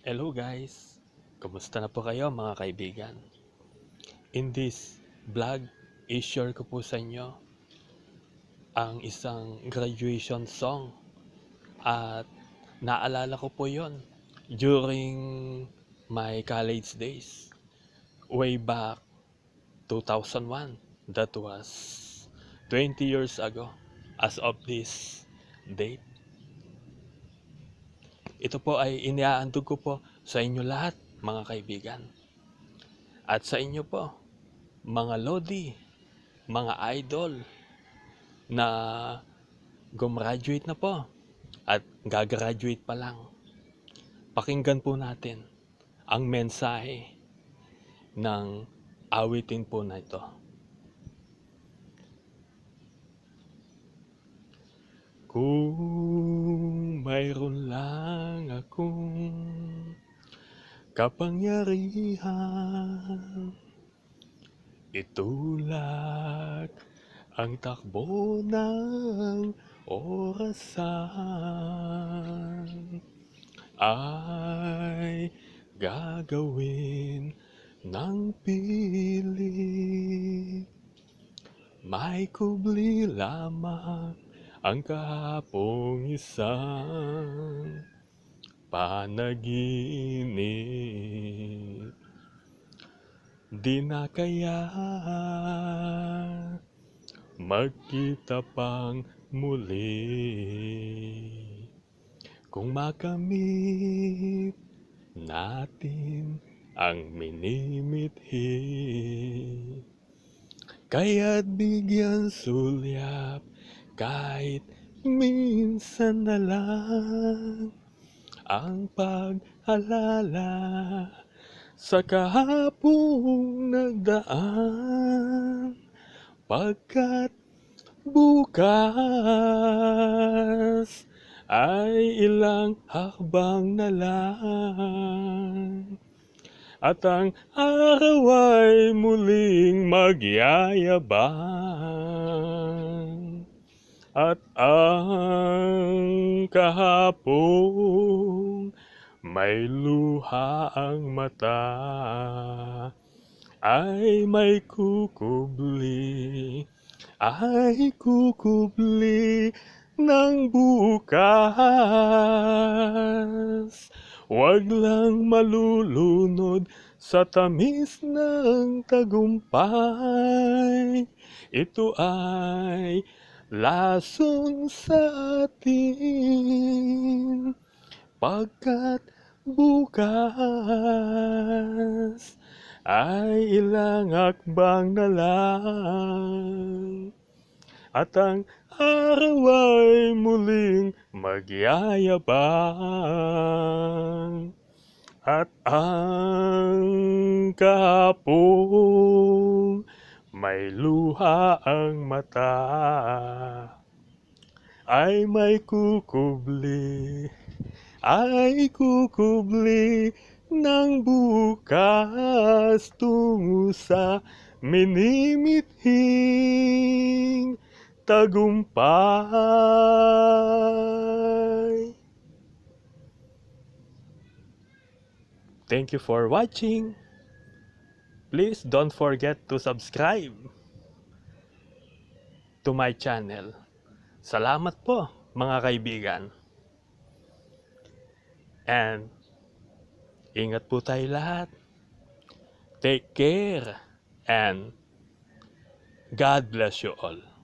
Hello guys! Kumusta na po kayo mga kaibigan? In this vlog, i-share ko po sa inyo ang isang graduation song at naalala ko po yon during my college days way back 2001. That was 20 years ago as of this date. Ito po ay iniaantog ko po sa inyo lahat mga kaibigan. At sa inyo po, mga lodi, mga idol na gumraduate na po at gagraduate pa lang. Pakinggan po natin ang mensahe ng awitin po na ito. Kung mayroon lang akong kapangyarihan, itulak ang takbo ng orasan, ay gagawin ng pilit. May kubli lamang ang kahapong isang panaginip. Di na kaya magkita pang muli kung makamit natin ang minimithi. Kaya't bigyan sulyap kahit minsan na lang ang pag-alala sa kahapong nagdaan, pagkat bukas ay ilang hakbang na lang at ang araw ay muling magyayabang. At ang kahapong may luha ang mata ay may kukubli ng bukas. Huwag lang malulunod sa tamis ng tagumpay. Ito ay lason sa atin, pagkat bukas ay ilang hakbang na lang at ang araw ay muling magyayabang. At ang kahapong may luha ang mata ay may kukubli ng bukas tungo sa minimithing tagumpay. Thank you for watching. Please don't forget to subscribe to my channel. Salamat po mga kaibigan. And ingat po tayo lahat. Take care and God bless you all.